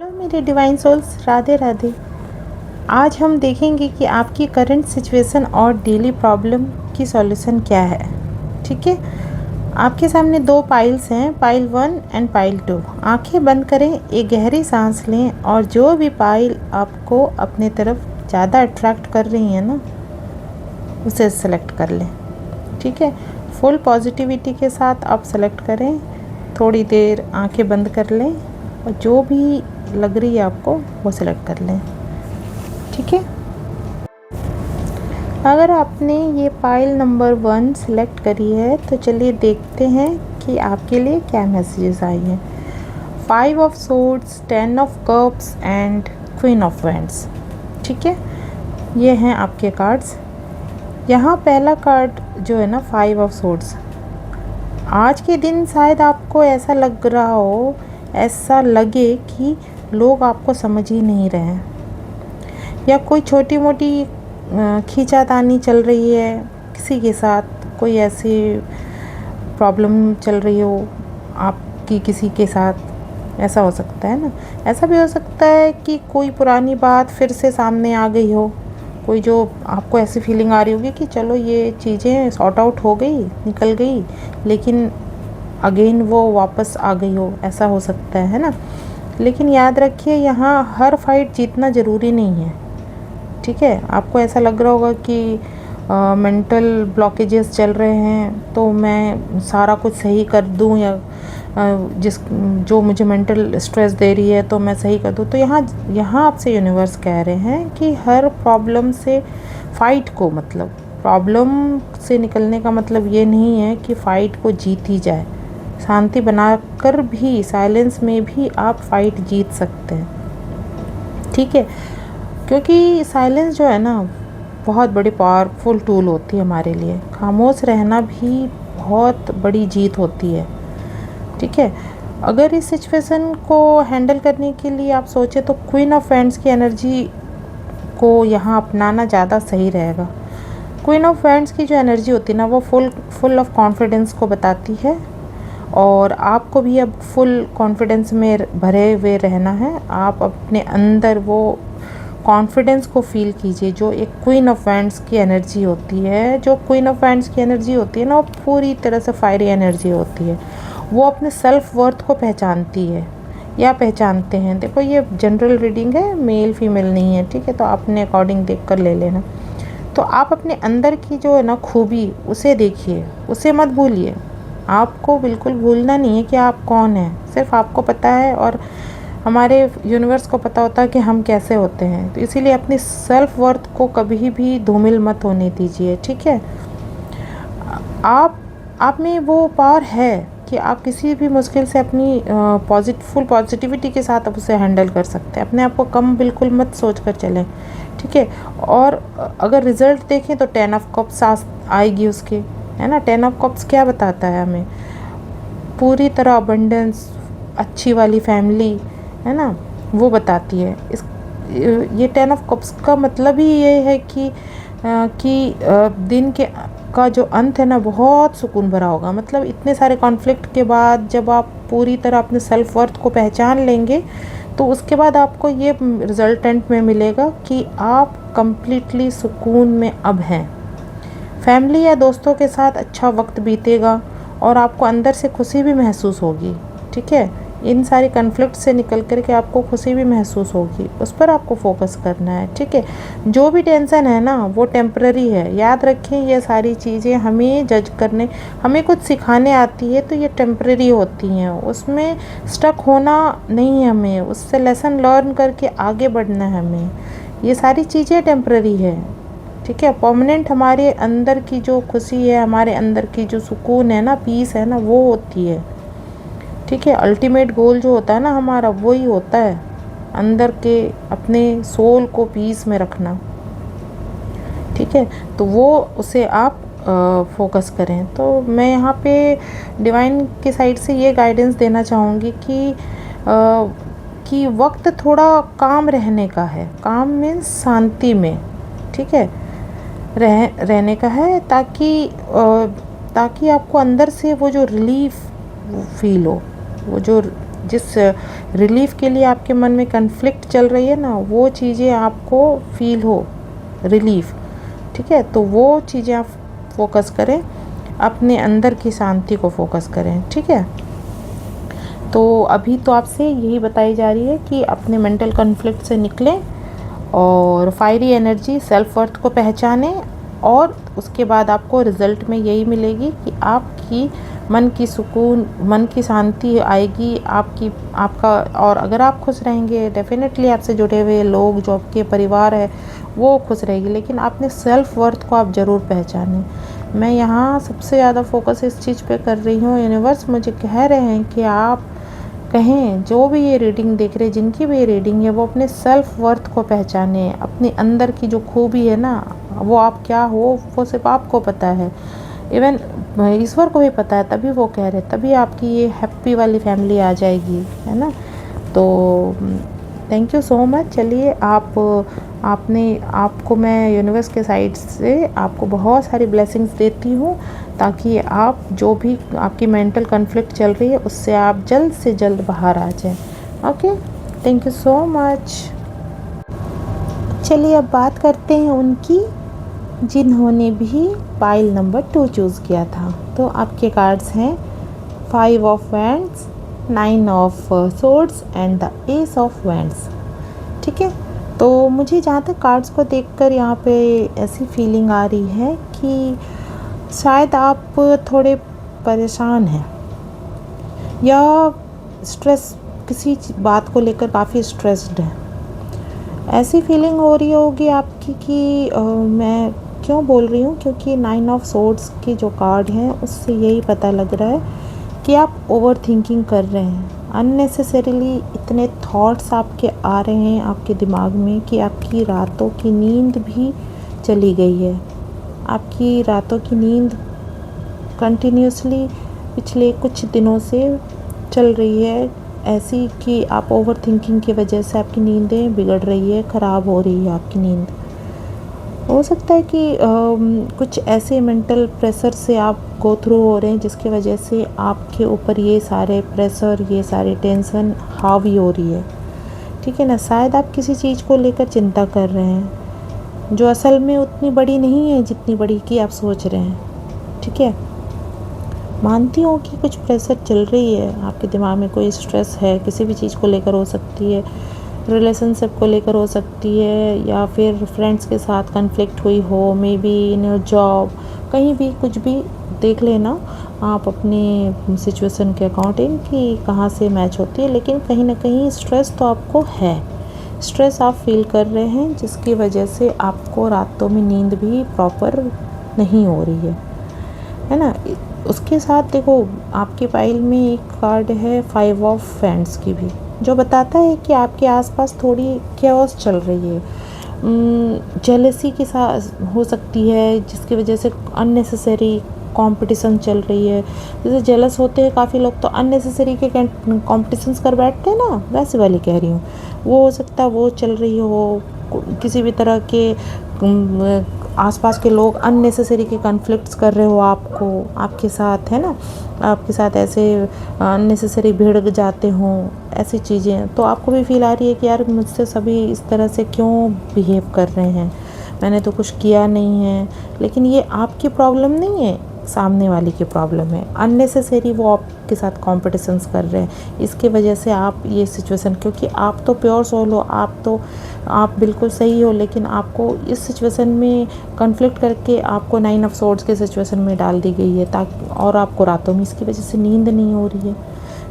Hello मेरे divine souls, Radhe Radhe. आज हम देखेंगे कि आपकी करंट सिचुएशन और डेली प्रॉब्लम की सॉल्यूशन क्या है। ठीक है, आपके सामने दो पाइल्स हैं, पाइल 1 एंड पाइल 2। आंखें बंद करें, एक गहरी सांस लें और जो भी पाइल आपको अपने तरफ ज़्यादा अट्रैक्ट कर रही है ना, उसे सेलेक्ट कर लें। ठीक है, फुल पॉजिटिविटी के साथ आप सेलेक्ट करें। थोड़ी देर आंखें बंद कर लें और जो भी लग रही है आपको वो सिलेक्ट कर लें। ठीक है, अगर आपने ये पाइल नंबर 1 सिलेक्ट करी है तो चलिए देखते हैं कि आपके लिए क्या मैसेजेस आई हैं। 5 of swords, 10 of cups and queen of wands. ठीक है, ये हैं आपके कार्ड्स। यहाँ पहला कार्ड जो है ना, 5 ऑफ सोर्ड्स। आज के दिन शायद आपको ऐसा लग रहा हो, ऐसा लगे कि लोग आपको समझ ही नहीं रहे हैं, या कोई छोटी मोटी खींचातानी चल रही है किसी के साथ, कोई ऐसी प्रॉब्लम चल रही हो आपकी किसी के साथ। ऐसा हो सकता है ना। ऐसा भी हो सकता है कि कोई पुरानी बात फिर से सामने आ गई हो, कोई जो आपको ऐसी फीलिंग आ रही होगी कि चलो ये चीज़ें सॉर्ट आउट हो गई, निकल गई, लेकिन अगेन वो वापस आ गई हो। ऐसा हो सकता है ना। लेकिन याद रखिए, यहाँ हर फाइट जीतना ज़रूरी नहीं है। ठीक है, आपको ऐसा लग रहा होगा कि मेंटल ब्लॉकेजेस चल रहे हैं तो मैं सारा कुछ सही कर दूं, या जो मुझे मेंटल स्ट्रेस दे रही है तो मैं सही कर दूं। तो यहाँ आपसे यूनिवर्स कह रहे हैं कि हर प्रॉब्लम से फ़ाइट को, मतलब प्रॉब्लम से निकलने का मतलब ये नहीं है कि फ़ाइट को जीत ही जाए। शांति बनाकर भी, साइलेंस में भी आप फाइट जीत सकते हैं। ठीक है, क्योंकि साइलेंस जो है ना, बहुत बड़ी पावरफुल टूल होती है हमारे लिए। खामोश रहना भी बहुत बड़ी जीत होती है। ठीक है, अगर इस सिचुएशन को हैंडल करने के लिए आप सोचे तो क्वीन ऑफ वैंड्स की एनर्जी को यहाँ अपनाना ज़्यादा सही रहेगा। क्वीन ऑफ वैंड्स की जो एनर्जी होती है ना, वो फुल ऑफ कॉन्फिडेंस को बताती है, और आपको भी अब फुल कॉन्फिडेंस में भरे हुए रहना है। आप अपने अंदर वो कॉन्फिडेंस को फील कीजिए, जो एक क्वीन ऑफ वैंड्स की एनर्जी होती है। जो क्वीन ऑफ वैंड्स की एनर्जी होती है ना, वो पूरी तरह से फायरी एनर्जी होती है। वो अपने सेल्फ वर्थ को पहचानती है, या पहचानते हैं। देखो, ये जनरल रीडिंग है, मेल फीमेल नहीं है। ठीक है, तो अपने अकॉर्डिंग देख कर ले लेना। तो आप अपने अंदर की जो है ना खूबी, उसे देखिए, उसे मत भूलिए। आपको बिल्कुल भूलना नहीं है कि आप कौन हैं। सिर्फ आपको पता है और हमारे यूनिवर्स को पता होता है कि हम कैसे होते हैं। तो इसीलिए अपनी सेल्फ वर्थ को कभी भी धूमिल मत होने दीजिए। ठीक है, आप में वो पावर है कि आप किसी भी मुश्किल से अपनी फुल पॉजिटिविटी के साथ आप उसे हैंडल कर सकते हैं। अपने आप को कम बिल्कुल मत सोच कर चलें। ठीक है, और अगर रिज़ल्ट देखें तो 10 ऑफ कप्स आएगी उसके, है ना। 10 ऑफ कप्स क्या बताता है हमें? पूरी तरह अबंडेंस, अच्छी वाली फैमिली, है ना, वो बताती है। ये 10 ऑफ कप्स का मतलब ही ये है कि दिन का जो अंत है ना, बहुत सुकून भरा होगा। मतलब इतने सारे कॉन्फ्लिक्ट के बाद जब आप पूरी तरह अपने सेल्फ वर्थ को पहचान लेंगे, तो उसके बाद आपको ये रिजल्टेंट में मिलेगा कि आप कंप्लीटली सुकून में अब हैं। फैमिली या दोस्तों के साथ अच्छा वक्त बीतेगा और आपको अंदर से खुशी भी महसूस होगी। ठीक है, इन सारे कन्फ्लिक्ट से निकल कर के आपको खुशी भी महसूस होगी, उस पर आपको फोकस करना है। ठीक है, जो भी टेंशन है ना, वो टेम्पररी है। याद रखें, ये सारी चीज़ें हमें जज करने, हमें कुछ सिखाने आती है तो ये टेम्पररी होती हैं। उसमें स्टक होना नहीं है हमें, उससे लेसन लर्न करके आगे बढ़ना है हमें। ये सारी चीज़ें टेम्पररी है। ठीक है, परमानेंट हमारे अंदर की जो खुशी है, हमारे अंदर की जो सुकून है ना, पीस है ना, वो होती है। ठीक है, अल्टीमेट गोल जो होता है ना हमारा, वही होता है अंदर के अपने सोल को पीस में रखना। ठीक है, तो वो उसे आप फोकस करें। तो मैं यहाँ पे डिवाइन की साइड से ये गाइडेंस देना चाहूँगी कि वक्त थोड़ा काम रहने का है। काम में शांति में, ठीक है, रहने का है, ताकि आपको अंदर से वो जो रिलीफ फील हो, वो जो जिस रिलीफ के लिए आपके मन में कन्फ्लिक्ट चल रही है ना, वो चीज़ें आपको फील हो रिलीफ, ठीक है। तो वो चीज़ें आप फोकस करें, अपने अंदर की शांति को फोकस करें, ठीक है। तो अभी तो आपसे यही बताई जा रही है कि अपने मेंटल कॉन्फ्लिक्ट से निकलें और फायरी एनर्जी सेल्फ वर्थ को पहचानें, और उसके बाद आपको रिज़ल्ट में यही मिलेगी कि आपकी मन की सुकून, मन की शांति आएगी आपका। और अगर आप खुश रहेंगे, डेफिनेटली आपसे जुड़े हुए लोग, जो आपके परिवार है, वो खुश रहेगी। लेकिन आपने सेल्फ वर्थ को आप ज़रूर पहचानें। मैं यहाँ सबसे ज़्यादा फोकस इस चीज़ पे कर रही हूँ। यूनिवर्स मुझे कह रहे हैं कि आप कहें, जो भी ये रीडिंग देख रहे, जिनकी भी ये रीडिंग है, वो अपने सेल्फ वर्थ को पहचाने। अपने अंदर की जो खूबी है ना, वो आप क्या हो, वो सिर्फ आपको पता है। इवन ईश्वर को भी पता है, तभी वो कह रहे, तभी आपकी ये हैप्पी वाली फैमिली आ जाएगी, है ना। तो थैंक यू सो मच। चलिए आपको मैं यूनिवर्स के साइड से आपको बहुत सारी ब्लेसिंग्स देती हूँ, ताकि आप जो भी आपकी मेंटल कॉन्फ्लिक्ट चल रही है, उससे आप जल्द से जल्द बाहर आ जाएं। Okay, thank you so much. चलिए अब बात करते हैं उनकी जिन्होंने भी पाइल नंबर 2 चूज़ किया था। तो आपके कार्ड्स हैं 5 of wands, 9 of swords and the S of wands, ठीक है। तो मुझे जहाँ तक कार्ड्स को देखकर यहाँ पे ऐसी फीलिंग आ रही है कि शायद आप थोड़े परेशान हैं, या स्ट्रेस, किसी बात को लेकर काफ़ी स्ट्रेस्ड हैं। ऐसी फीलिंग हो रही होगी आपकी कि मैं क्यों बोल रही हूँ, क्योंकि 9 ऑफ सोर्ड्स की जो कार्ड है, उससे यही पता लग रहा है कि आप ओवर थिंकिंग कर रहे हैं। अननेसेसरीली इतने थॉट्स आपके आ रहे हैं आपके दिमाग में कि आपकी रातों की नींद भी चली गई है। आपकी रातों की नींद कंटिन्यूसली पिछले कुछ दिनों से चल रही है, ऐसी कि आप ओवर थिंकिंग की वजह से आपकी नींदें बिगड़ रही है, ख़राब हो रही है आपकी नींद। हो सकता है कि कुछ ऐसे मेंटल प्रेशर से आप गो थ्रू हो रहे हैं, जिसकी वजह से आपके ऊपर ये सारे प्रेशर, ये सारी टेंशन हावी हो रही है, ठीक है ना। शायद आप किसी चीज़ को लेकर चिंता कर रहे हैं, जो असल में उतनी बड़ी नहीं है जितनी बड़ी कि आप सोच रहे हैं, ठीक है। मानती हूँ कि कुछ प्रेशर चल रही है आपके दिमाग में, कोई स्ट्रेस है, किसी भी चीज़ को लेकर हो सकती है, रिलेशनशिप को लेकर हो सकती है, या फिर फ्रेंड्स के साथ कन्फ्लिक्ट हुई हो, may be in your job, कहीं भी कुछ भी देख लेना आप अपने सिचुएशन के अकॉर्डिंग कि कहाँ से मैच होती है। लेकिन कहीं ना कहीं स्ट्रेस तो आपको है, स्ट्रेस आप फील कर रहे हैं, जिसकी वजह से आपको रातों में नींद भी प्रॉपर नहीं हो रही है ना। उसके साथ देखो, आपके पाइल में एक कार्ड है 5 ऑफ वैंड्स की भी, जो बताता है कि आपके आसपास थोड़ी कैओस चल रही है। जेलसी के साथ हो सकती है, जिसकी वजह से अननेसेसरी कंपटीशन चल रही है। जैसे जेलस होते हैं काफ़ी लोग, तो अननेसेसरी के कॉम्पिटिशन्स कर बैठते हैं ना, वैसे वाली कह रही हूँ। वो हो सकता है वो चल रही हो, किसी भी तरह के आसपास के लोग अननेसेसरी के कॉन्फ्लिक्ट्स कर रहे हो आपके साथ, है ना। आपके साथ ऐसे अननेसेसरी भिड़ जाते हों, ऐसी चीज़ें। तो आपको भी फील आ रही है कि यार मुझसे सभी इस तरह से क्यों बिहेव कर रहे हैं, मैंने तो कुछ किया नहीं है। लेकिन ये आपकी प्रॉब्लम नहीं है, सामने वाले की प्रॉब्लम है। अननेसेसरी वो आपके साथ कॉम्पिटिशन्स कर रहे हैं, इसकी वजह से आप ये सिचुएशन, क्योंकि आप तो प्योर सोल हो, आप बिल्कुल सही हो, लेकिन आपको इस सिचुएशन में कॉन्फ्लिक्ट करके आपको 9 ऑफ सोर्ड्स के सिचुएशन में डाल दी गई है, ताकि और आपको रातों में इसकी वजह से नींद नहीं हो रही है।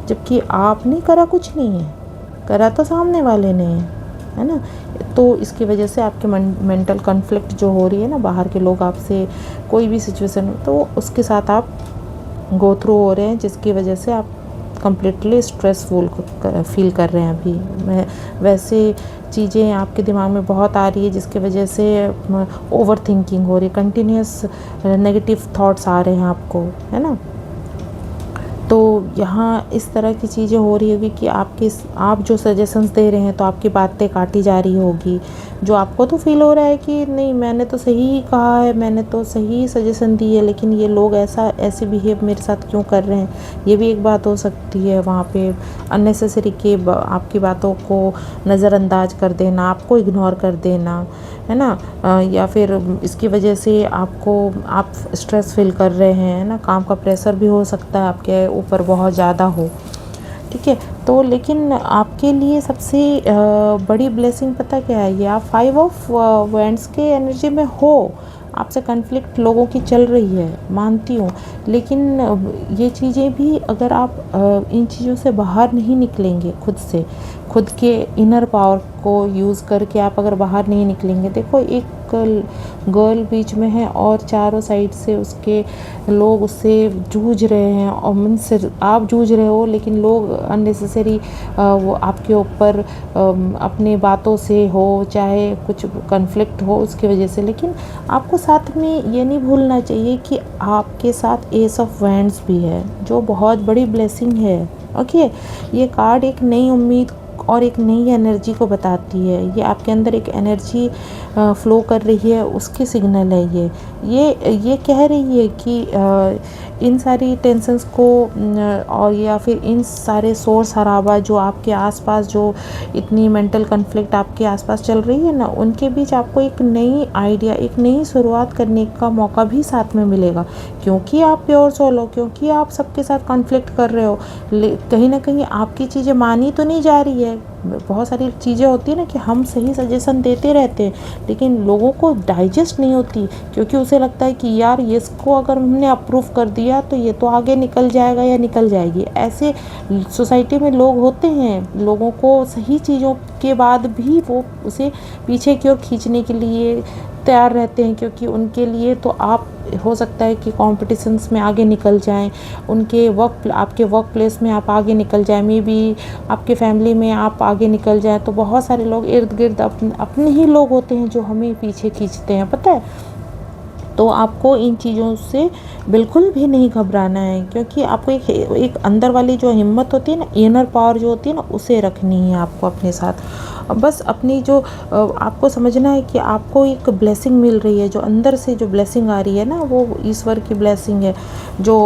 जबकि आपने करा कुछ नहीं है, करा तो सामने वाले ने है ना। तो इसकी वजह से आपके मेंटल कॉन्फ्लिक्ट जो हो रही है ना, बाहर के लोग आपसे कोई भी सिचुएशन, तो उसके साथ आप गो थ्रू हो रहे हैं, जिसकी वजह से आप कम्प्लीटली स्ट्रेसफुल फील कर रहे हैं अभी। वैसे चीज़ें आपके दिमाग में बहुत आ रही है, जिसकी वजह से ओवर थिंकिंग हो रही है, कंटिन्यूस नेगेटिव थॉट्स आ रहे हैं आपको, है ना। तो यहाँ इस तरह की चीज़ें हो रही होगी कि आप जो सजेशंस दे रहे हैं, तो आपकी बातें काटी जा रही होगी, जो आपको तो फील हो रहा है कि नहीं मैंने तो सही ही कहा है, मैंने तो सही सजेशन दी है, लेकिन ये लोग ऐसे बिहेव मेरे साथ क्यों कर रहे हैं, ये भी एक बात हो सकती है। वहाँ पे अननेसेसरी के आपकी बातों को नज़रअंदाज कर देना, आपको इग्नोर कर देना, है ना, या फिर इसकी वजह से आप स्ट्रेस फील कर रहे हैं, है ना, काम का प्रेशर भी हो सकता है आपके ऊपर बहुत ज़्यादा हो, ठीक है। तो लेकिन आपके लिए सबसे बड़ी ब्लेसिंग पता क्या है, ये आप 5 ऑफ वैंड्स के एनर्जी में हो, आपसे कन्फ्लिक्ट लोगों की चल रही है, मानती हूँ, लेकिन ये चीज़ें भी अगर आप इन चीज़ों से बाहर नहीं निकलेंगे, खुद के इनर पावर को यूज़ करके आप अगर बाहर नहीं निकलेंगे, देखो एक गर्ल बीच में है और चारों साइड से उसके लोग उससे जूझ रहे हैं, और मीन्स आप जूझ रहे हो, लेकिन लोग अननेसेसरी वो आपके ऊपर अपने बातों से हो, चाहे कुछ कन्फ्लिक्ट हो उसकी वजह से, लेकिन आपको साथ में ये नहीं भूलना चाहिए कि आपके साथ एस ऑफ वैंड्स भी है, जो बहुत बड़ी ब्लेसिंग है। ओके, ये कार्ड एक नई उम्मीद और एक नई एनर्जी को बताती है, ये आपके अंदर एक एनर्जी फ्लो कर रही है, उसकी सिग्नल है ये कह रही है कि इन सारी टेंशन्स को और या फिर इन सारे शोर शराबा जो आपके आसपास, जो इतनी मेंटल कन्फ्लिक्ट आपके आसपास चल रही है ना, उनके बीच आपको एक नई आइडिया, एक नई शुरुआत करने का मौका भी साथ में मिलेगा, क्योंकि आप प्योर सोल हो, क्योंकि आप सबके साथ कॉन्फ्लिक्ट कर रहे हो, कहीं ना कहीं आपकी चीज़ें मानी तो नहीं जा रही है। बहुत सारी चीज़ें होती है ना कि हम सही सजेशन देते रहते हैं, लेकिन लोगों को डाइजेस्ट नहीं होती, क्योंकि उसे लगता है कि यार ये इसको अगर हमने अप्रूव कर दिया तो ये तो आगे निकल जाएगा या निकल जाएगी। ऐसे सोसाइटी में लोग होते हैं, लोगों को सही चीज़ों के बाद भी वो उसे पीछे की ओर खींचने के लिए तैयार रहते हैं, क्योंकि उनके लिए तो आप हो सकता है कि कॉम्पिटिशन्स में आगे निकल जाएं, आपके वर्क प्लेस में आप आगे निकल जाएं, मे बी आपके फैमिली में आप आगे निकल जाएं, तो बहुत सारे लोग इर्द गिर्द अपने ही लोग होते हैं जो हमें पीछे खींचते हैं, पता है। तो आपको इन चीज़ों से बिल्कुल भी नहीं घबराना है, क्योंकि आपको एक अंदर वाली जो हिम्मत होती है ना, इनर पावर जो होती है ना, उसे रखनी है आपको अपने साथ। बस अपनी जो आपको समझना है कि आपको एक ब्लेसिंग मिल रही है, जो अंदर से जो ब्लेसिंग आ रही है ना, वो ईश्वर की ब्लेसिंग है जो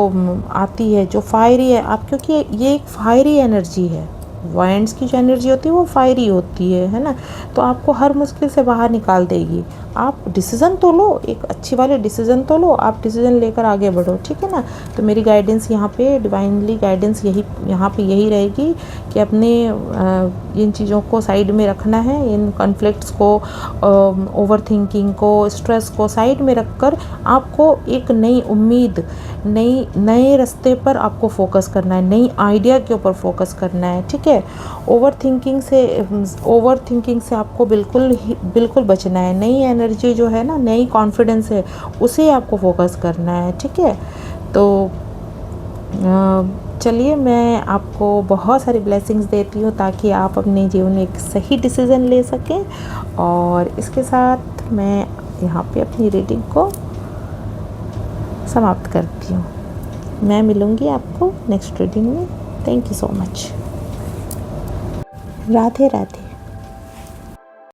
आती है, जो फायरी है आप, क्योंकि ये एक फायरी एनर्जी है। वाइंड्स की जो एनर्जी होती है वो फायरी होती है ना, तो आपको हर मुश्किल से बाहर निकाल देगी। आप डिसीज़न तो लो, एक अच्छी वाले डिसीज़न तो लो, आप डिसीज़न लेकर आगे बढ़ो, ठीक है ना। तो मेरी गाइडेंस यहाँ पे, डिवाइनली गाइडेंस यहाँ पे यही रहेगी कि अपने इन चीज़ों को साइड में रखना है, इन कॉन्फ्लिक्ट्स को, ओवर थिंकिंग को, स्ट्रेस को साइड में रखकर आपको एक नई उम्मीद, नए रास्ते पर आपको फोकस करना है, नई आइडिया के ऊपर फोकस करना है, ठीक है। ओवर थिंकिंग से आपको बिल्कुल बचना है। नई एनर्जी जो है ना, नई कॉन्फिडेंस है, उसे आपको फोकस करना है, ठीक है। तो चलिए, मैं आपको बहुत सारी ब्लेसिंग्स देती हूँ ताकि आप अपने जीवन में एक सही डिसीज़न ले सकें, और इसके साथ मैं यहाँ पे अपनी रीडिंग को समाप्त करती हूँ। मैं मिलूँगी आपको नेक्स्ट रीडिंग में। Thank you so much. Radhe Radhe.